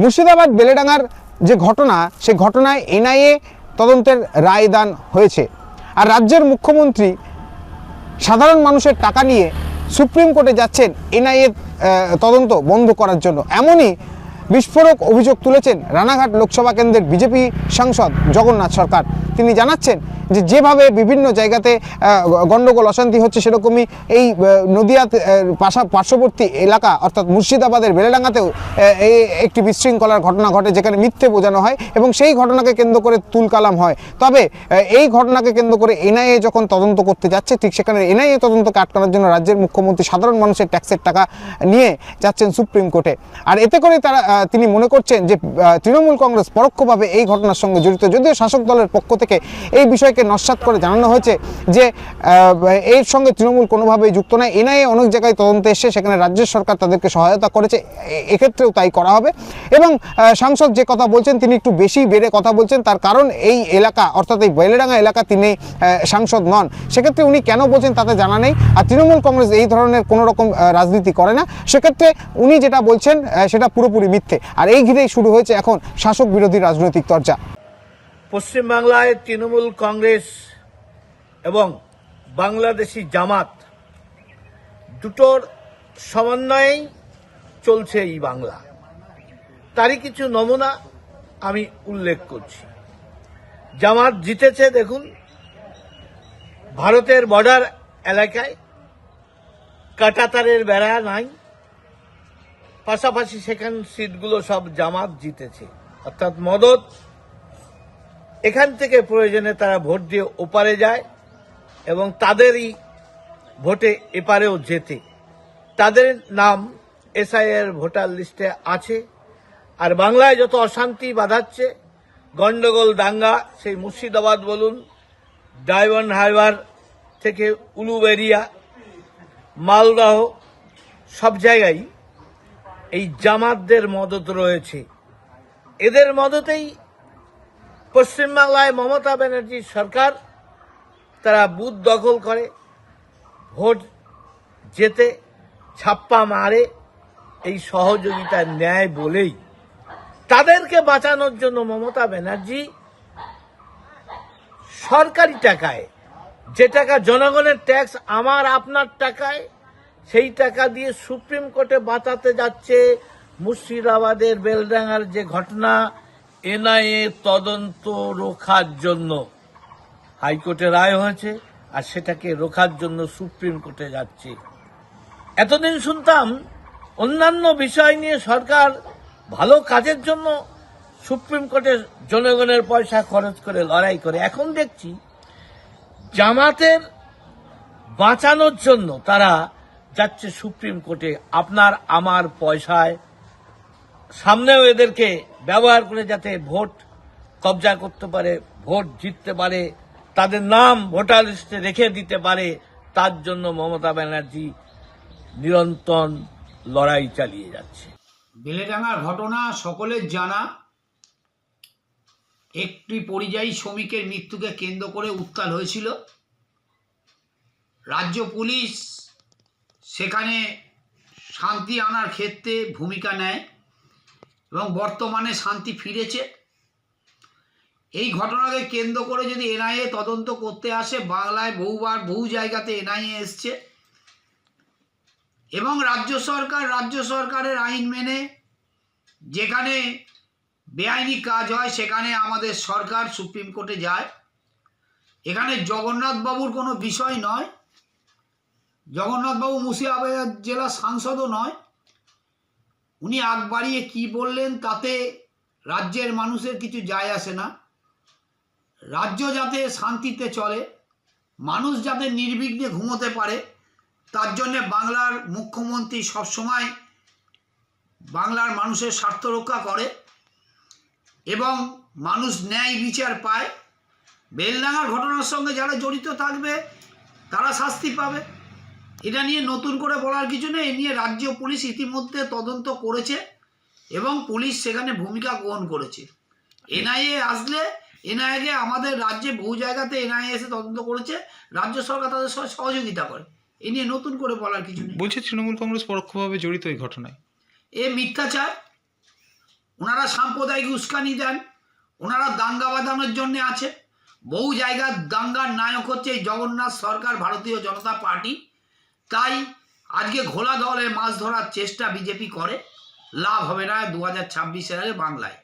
মুর্শিদাবাদ বেলেডাঙ্গার যে ঘটনা, সেই ঘটনায় এনআইএ তদন্তের রায়দান হয়েছে। আর রাজ্যের মুখ্যমন্ত্রী সাধারণ মানুষের টাকা নিয়ে সুপ্রিম কোর্টে যাচ্ছেন এনআইএ তদন্ত বন্ধ করার জন্য। এমনই বিস্ফোরক অভিযোগ তুলেছেন রানাঘাট লোকসভা কেন্দ্রের বিজেপি সাংসদ জগন্নাথ সরকার। তিনি জানাচ্ছেন যে যেভাবে বিভিন্ন জায়গাতে গণ্ডগোল অশান্তি হচ্ছে, সেরকমই এই নদিয়া পার্শ্ববর্তী এলাকা অর্থাৎ মুর্শিদাবাদের বেলেডাঙ্গাতেও একটি বিশৃঙ্খলার ঘটনা ঘটে, যেখানে মিথ্যে বোঝানো হয় এবং সেই ঘটনাকে কেন্দ্র করে তুলকালাম হয়। তবে এই ঘটনাকে কেন্দ্র করে এনআইএ যখন তদন্ত করতে যাচ্ছে, ঠিক সেখানে এনআইএ তদন্তকে আটকানোর জন্য রাজ্যের মুখ্যমন্ত্রী সাধারণ মানুষের ট্যাক্সের টাকা নিয়ে যাচ্ছেন সুপ্রিম কোর্টে। আর এতে করে তিনি মনে করছেন যে তৃণমূল কংগ্রেস পরোক্ষভাবে এই ঘটনার সঙ্গে জড়িত। যদিও শাসক দলের পক্ষ থেকে এই বিষয়কে নস্যাৎ করে জানানো হয়েছে যে এর সঙ্গে তৃণমূল কোনোভাবেই যুক্ত নয়। এনআইএ অনেক জায়গায় তদন্তে এসে সেখানে রাজ্য সরকার তাদেরকে সহায়তা করেছে, এক্ষেত্রেও তাই করা হবে। এবং সাংসদ যে কথা বলছেন, তিনি একটু বেশি বেড়ে কথা বলছেন। তার কারণ এই এলাকা অর্থাৎ এই বেলেডাঙ্গা এলাকা তিনি সাংসদ নন, সেক্ষেত্রে উনি কেন বলছেন তাতে জানা নেই। আর তৃণমূল কংগ্রেস এই ধরনের কোনো রকম রাজনীতি করে না, সেক্ষেত্রে উনি যেটা বলছেন সেটা পুরোপুরি মিথ্যে। আর এই ঘিরেই শুরু হয়েছে এখন শাসক বিরোধী রাজনৈতিক চর্চা। পশ্চিমবাংলায় তৃণমূল কংগ্রেস এবং বাংলাদেশি জামাত দুটোর সমন্বয়েই চলছে এই বাংলা। তারই কিছু নমুনা আমি উল্লেখ করছি। জামাত জিতেছে, দেখুন, ভারতের বর্ডার এলাকায় কাঁটাতারের বেড়া নাই, পাশাপাশি সেখানে সিটগুলো সব জামাত জিতেছে। অর্থাৎ মদত এখান থেকে প্রয়োজনে তারা ভোট দিয়ে ওপারে যায় এবং তাদেরই ভোটে এপারেও জেতে। তাদের নাম এসআইআর ভোটার লিস্টে আছে। আর বাংলায় যত অশান্তি বাধাচ্ছে, গন্ডগোল দাঙ্গা, সেই মুর্শিদাবাদ বলুন, ডায়মন্ড হারবার থেকে উলুবেড়িয়া, মালদহ, সব জায়গায় এই জামাতদের মদত রয়েছে। এদের মদতেই পশ্চিমবাংলায় মমতা ব্যানার্জির সরকার তারা বুথ দখল করে, ভোট জেতে, ছাপ্পা মারে। এই সহযোগিতা নেয় বলেই তাদেরকে বাঁচানোর জন্য মমতা ব্যানার্জি সরকারি টাকায়, যে টাকা জনগণের ট্যাক্স, আমার আপনার টাকায়, সেই টাকা দিয়ে সুপ্রিম কোর্টে বাঁচাতে যাচ্ছে মুর্শিদাবাদের বেলডাঙ্গার যে ঘটনা, এনআইএ তদন্ত রোখার জন্য। হাইকোর্টে রায় হয়েছে আর সেটাকে রোখার জন্য সুপ্রিম কোর্টে যাচ্ছে। এতদিন শুনতাম অন্যান্য বিষয় নিয়ে সরকার ভালো কাজের জন্য সুপ্রিম কোর্টে জনগণের পয়সা খরচ করে লড়াই করে। এখন দেখছি জামাতের বাঁচানোর জন্য তারা যাচ্ছে সুপ্রিম কোর্টে আপনার আমার পয়সায়, সামনেও এদেরকে ব্যবহার করে যাতে ভোট কবজা করতে পারে, ভোট জিততে পারে, তাদের নাম ভোটার লিস্টে রেখে দিতে পারে। তার জন্য মমতা ব্যানার্জি নিরন্তর লড়াই চালিয়ে যাচ্ছে। বেলেডাঙ্গার ঘটনা সকলের জানা। একটি পরিযায়ী শ্রমিকের মৃত্যুকে কেন্দ্র করে উত্তাল হয়েছিল। রাজ্য পুলিশ সেখানে শান্তি আনার ক্ষেত্রে ভূমিকা নেয় এবং বর্তমানে শান্তি ফিরেছে। এই ঘটনাকে কেন্দ্র করে যদি এনআইএ তদন্ত করতে আসে, বাংলায় বহুবার বহু জায়গাতে এনআইএ এসছে এবং রাজ্য সরকারের আইন মেনে যেখানে বেআইনি কাজ হয় সেখানে আমাদের সরকার সুপ্রিম কোর্টে যায়। এখানে জগন্নাথবাবুর কোনো বিষয় নয়। জগন্নাথবাবু মুর্শিদাবাদ জেলার সাংসদও নয়। উনি আগ বাড়িয়ে কী বললেন তাতে রাজ্যের মানুষের কিছু যায় আসে না। রাজ্য যাতে শান্তিতে চলে, মানুষ যাতে নির্বিঘ্নে ঘুমোতে পারে, তার জন্যে বাংলার মুখ্যমন্ত্রী সবসময় বাংলার মানুষের স্বার্থ রক্ষা করে এবং মানুষ ন্যায় বিচার পায়। বেলডাঙ্গার ঘটনার সঙ্গে যারা জড়িত থাকবে তারা শাস্তি পাবে। এটা নিয়ে নতুন করে বলার কিছু নেই। এ নিয়ে রাজ্য পুলিশ ইতিমধ্যে তদন্ত করেছে এবং পুলিশ সেখানে ভূমিকা গ্রহণ করেছে। এনআইএ আসলে, এনআইএকে আমাদের রাজ্যে বহু জায়গাতে এনআইএ এসে তদন্ত করেছে, রাজ্য সরকার তাদের সঙ্গে সহযোগিতা করে। এ নিয়ে নতুন করে বলার কিছু নেই। বলছে তৃণমূল কংগ্রেস পরোক্ষভাবে জড়িত এই ঘটনায়। এ মিথ্যাচার। ওনারা সাম্প্রদায়িক উস্কানি দেন, ওনারা দাঙ্গা বাঁধানোর জন্যে আছে। বহু জায়গার দাঙ্গার নায়ক হচ্ছে এই জগন্নাথ সরকার, ভারতীয় জনতা পার্টি। তাই আজকে ঘোলা দলে মাছ ধরার চেষ্টা বিজেপি করে, লাভ হবে না 2026 সালে বাংলায়।